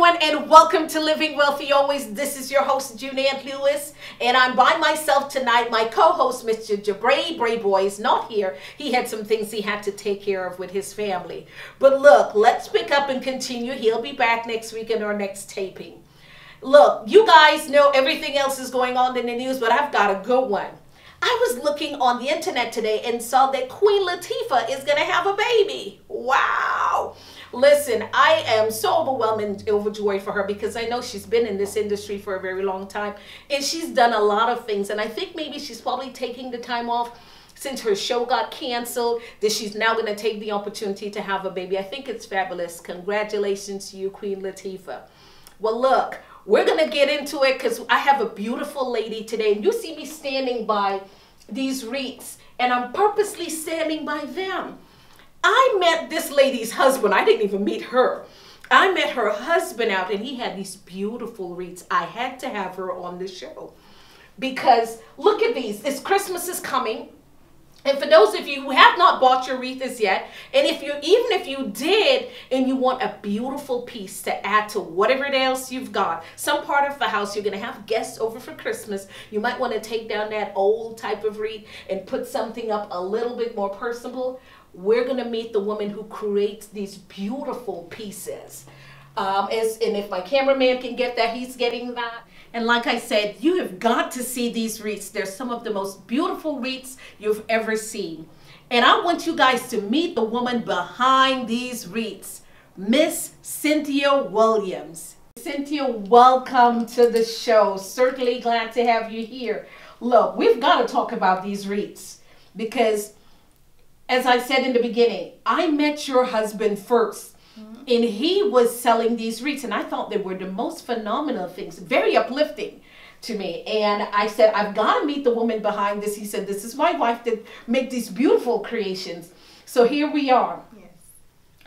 everyone, and welcome to Living Wealthy Always. This is your host, Juneann Lewis, and I'm by myself tonight. My co-host, Mr. Bray Boy, is not here. He had some things he had to take care of with his family. But look, let's pick up and continue. He'll be back next week in our next taping. Look, you guys know everything else is going on in the news, but I've got a good one. I was looking on the internet today and saw that Queen Latifah is going to have a baby. Wow. Listen, I am so overwhelmed and overjoyed for her because I know she's been in this industry for a very long time and she's done a lot of things. And I think maybe she's probably taking the time off since her show got canceled, that she's now going to take the opportunity to have a baby. I think it's fabulous. Congratulations to you, Queen Latifah. Well, look, we're going to get into it because I have a beautiful lady today. And you see me standing by these wreaths, and I'm purposely standing by them. I met this lady's husband. I didn't even meet her. I met her husband out, and he had these beautiful wreaths. I had to have her on the show because look at these. It's Christmas is coming. And for those of you who have not bought your wreaths yet, and even if you did and you want a beautiful piece to add to whatever else you've got, some part of the house, you're going to have guests over for Christmas, you might want to take down that old type of wreath and put something up a little bit more personable. We're going to meet the woman who creates these beautiful pieces. And if my cameraman can get that, he's getting that. And like I said, you have got to see these wreaths. They're some of the most beautiful wreaths you've ever seen. And I want you guys to meet the woman behind these wreaths, Miss Cynthia Williams. Cynthia, welcome to the show. Certainly glad to have you here. Look, we've got to talk about these wreaths because, as I said in the beginning, I met your husband first. And he was selling these wreaths, and I thought they were the most phenomenal things, very uplifting to me. And I said, I've got to meet the woman behind this. He said, this is my wife that make these beautiful creations. So here we are. Yes.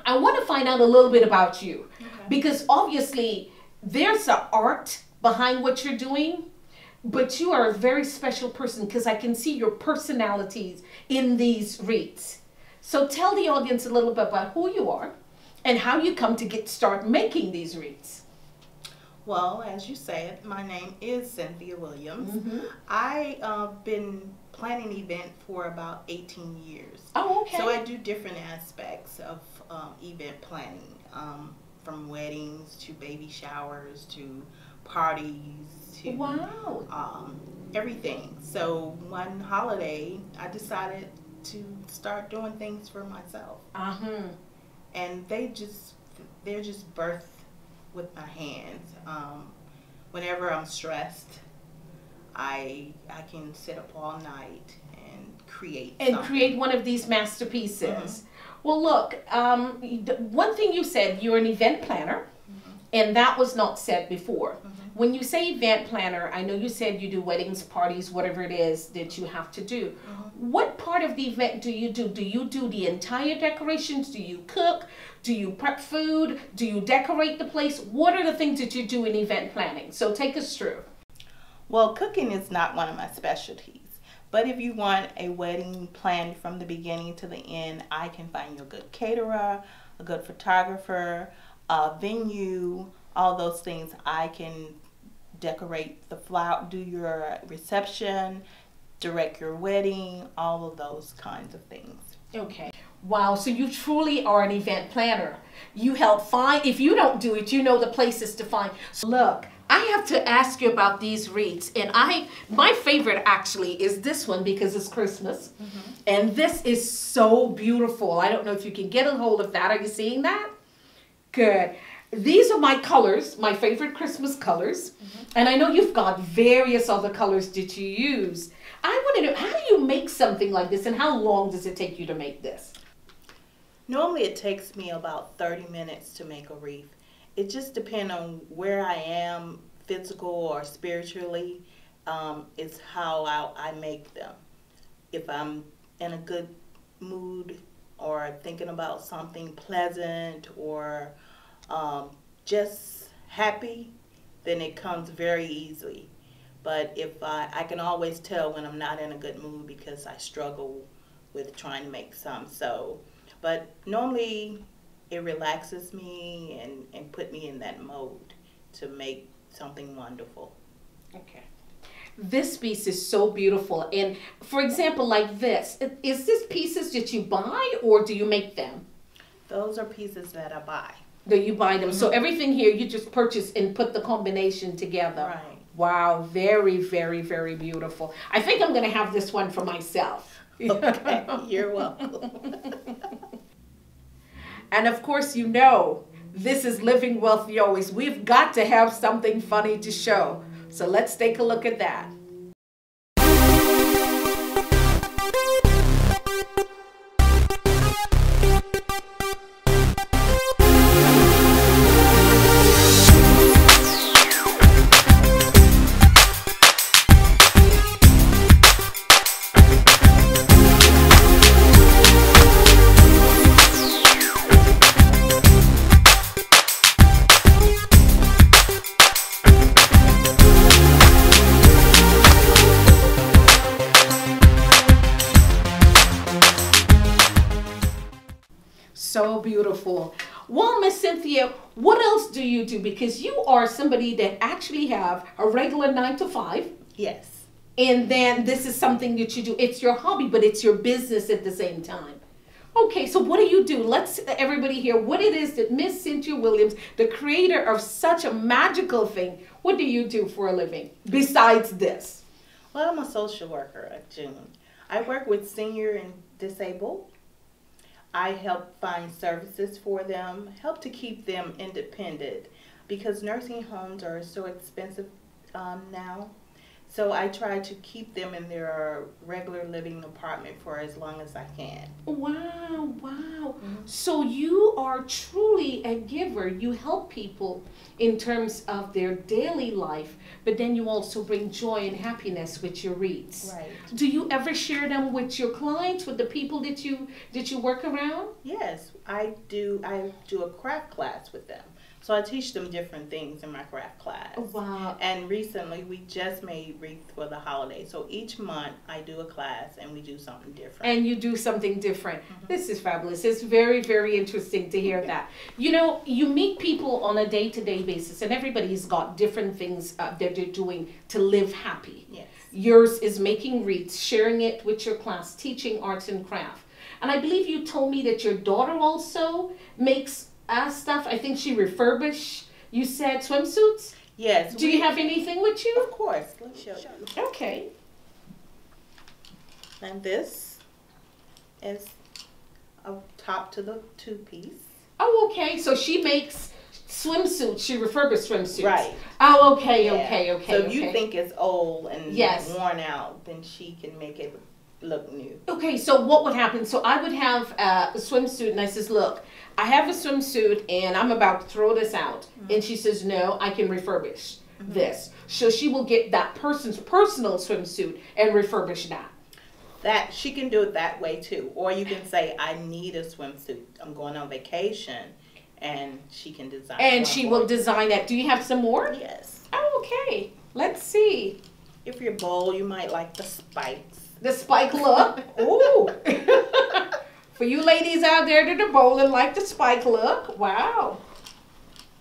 I want to find out a little bit about you, because obviously there's an art behind what you're doing, but you are a very special person because I can see your personalities in these wreaths. So tell the audience a little bit about who you are and how you come to start making these wreaths. Well, as you said, my name is Cynthia Williams. I've been planning event for about 18 years. Oh, okay. So I do different aspects of event planning, from weddings to baby showers to parties to everything. So one holiday, I decided to start doing things for myself. And they're just birthed with my hands. Whenever I'm stressed, I can sit up all night and create one of these masterpieces. Well, look, one thing you said, you're an event planner, and that was not said before. When you say event planner, I know you said you do weddings, parties, whatever it is that you have to do. What part of the event do you do? Do you do the entire decorations? Do you cook? Do you prep food? Do you decorate the place? What are the things that you do in event planning? So take us through. Well, cooking is not one of my specialties. But if you want a wedding planned from the beginning to the end, I can find you a good caterer, a good photographer, a venue, all those things. I can decorate the flower, do your reception, direct your wedding, all of those kinds of things. Okay. Wow, so you truly are an event planner. You help find, if you don't do it, you know the places to find. So look, I have to ask you about these wreaths, and my favorite actually is this one because it's Christmas. And this is so beautiful. I don't know if you can get a hold of that. Are you seeing that? Good. These are my colors, my favorite Christmas colors. And I know you've got various other colors that you use. I want to know, how do you make something like this, and how long does it take you to make this? Normally it takes me about 30 minutes to make a wreath. It just depends on where I am, physical or spiritually, is how I make them. If I'm in a good mood or thinking about something pleasant or just happy, then it comes very easily. But if I can always tell when I'm not in a good mood because I struggle with trying to make some. But normally it relaxes me and put me in that mode to make something wonderful. Okay. This piece is so beautiful. And for example, like this, is this pieces that you buy or do you make them? Those are pieces that I buy. That you buy them. So everything here you just purchase and put the combination together. Right. Wow, very, very, very beautiful. I think I'm going to have this one for myself. Okay, you're welcome. And of course, you know, this is Living Wealthy Always. We've got to have something funny to show. So let's take a look at that. So beautiful. Well, Miss Cynthia, what else do you do? Because you are somebody that actually have a regular 9-to-5. Yes. And then this is something that you do. It's your hobby, but it's your business at the same time. Okay, so what do you do? Let's everybody hear what it is that Miss Cynthia Williams, the creator of such a magical thing, what do you do for a living besides this? Well, I'm a social worker at June. I work with senior and disabled. I help find services for them, help to keep them independent because nursing homes are so expensive now. So I try to keep them in their regular living apartment for as long as I can. Wow, wow. So you are truly a giver. You help people in terms of their daily life, but then you also bring joy and happiness with your wreaths. Right. Do you ever share them with your clients, with the people that you work around? Yes, I do a craft class with them. So I teach them different things in my craft class. Oh, wow. And recently we just made Wreath for the holiday. So each month I do a class and we do something different. And you do something different. This is fabulous. It's very, very interesting to hear that. You know, you meet people on a day-to-day basis and everybody's got different things that they're doing to live happy. Yes. Yours is making wreaths, sharing it with your class, teaching arts and craft. And I believe you told me that your daughter also makes stuff. I think she refurbished, you said, swimsuits? Yes. Do you have anything with you? Of course. Let me show you. Okay. And this is a top to the two-piece. Oh, okay. So she makes swimsuits. She refurbished swimsuits. Right. Oh, okay, Yeah. okay. So if you think it's old and Yes. worn out, then she can make it look new. Okay, so what would happen? So I would have a swimsuit and I says, look, I have a swimsuit and I'm about to throw this out. And she says, no, I can refurbish this. So she will get that person's personal swimsuit and refurbish that. That she can do it that way too. Or you can say, I need a swimsuit. I'm going on vacation. And she can design it. And she will design that. Do you have some more? Yes. Oh, okay. Let's see. If you're bold, you might like the spikes. The spike look. Ooh. For you ladies out there that are bold and like the spike look. Wow.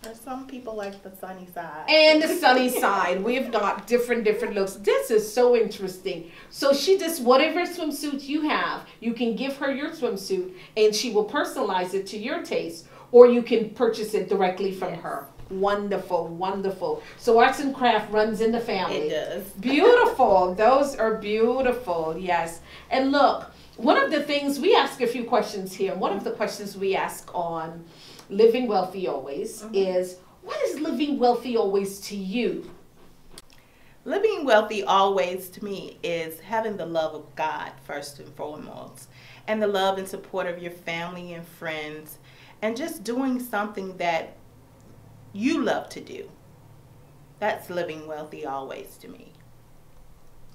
Or some people like the sunny side. And the sunny side. We've got different looks. This is so interesting. So she just, whatever swimsuit you have, you can give her your swimsuit and she will personalize it to your taste. Or you can purchase it directly from her. Wonderful, wonderful. So arts and craft runs in the family. It does. Beautiful. Those are beautiful. Yes. And look, one of the things, we ask a few questions here. One of the questions we ask on Living Wealthy Always is, what is living wealthy always to you? Living wealthy always to me is having the love of God first and foremost. And the love and support of your family and friends. And just doing something that you love to do. That's living wealthy always to me.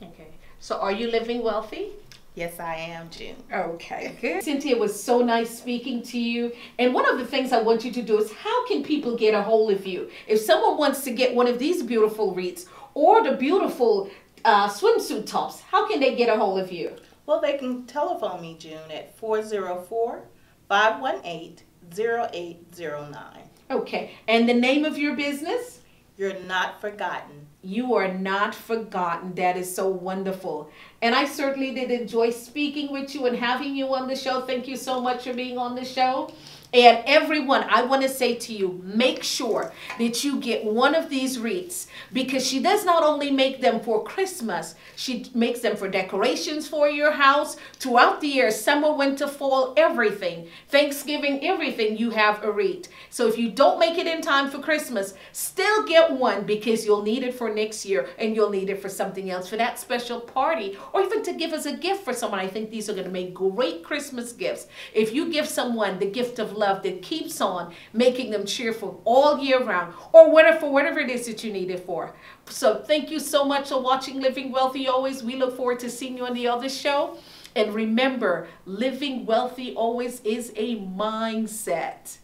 Okay. So are you living wealthy? Yes, I am, June. Okay, good. Cynthia, it was so nice speaking to you. And one of the things I want you to do is, how can people get a hold of you? If someone wants to get one of these beautiful wreaths or the beautiful swimsuit tops, how can they get a hold of you? Well, they can telephone me, June, at 404-518 0809. Okay. And the name of your business? You're Not Forgotten. You are not forgotten. That is so wonderful. And I certainly did enjoy speaking with you and having you on the show. Thank you so much for being on the show. And everyone, I want to say to you, make sure that you get one of these wreaths, because she does not only make them for Christmas, she makes them for decorations for your house throughout the year, summer, winter, fall, everything, Thanksgiving, everything, you have a wreath. So if you don't make it in time for Christmas, still get one, because you'll need it for next year, and you'll need it for something else, for that special party, or even to give as a gift for someone. I think these are going to make great Christmas gifts. If you give someone the gift of love that keeps on making them cheerful all year round, or whatever it is that you need it for. So thank you so much for watching Living Wealthy Always. We look forward to seeing you on the other show. And remember, living wealthy always is a mindset.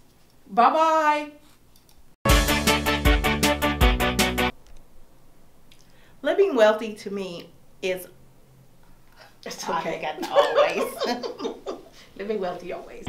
Bye-bye. Living wealthy to me is... It's okay. Always. Living wealthy always.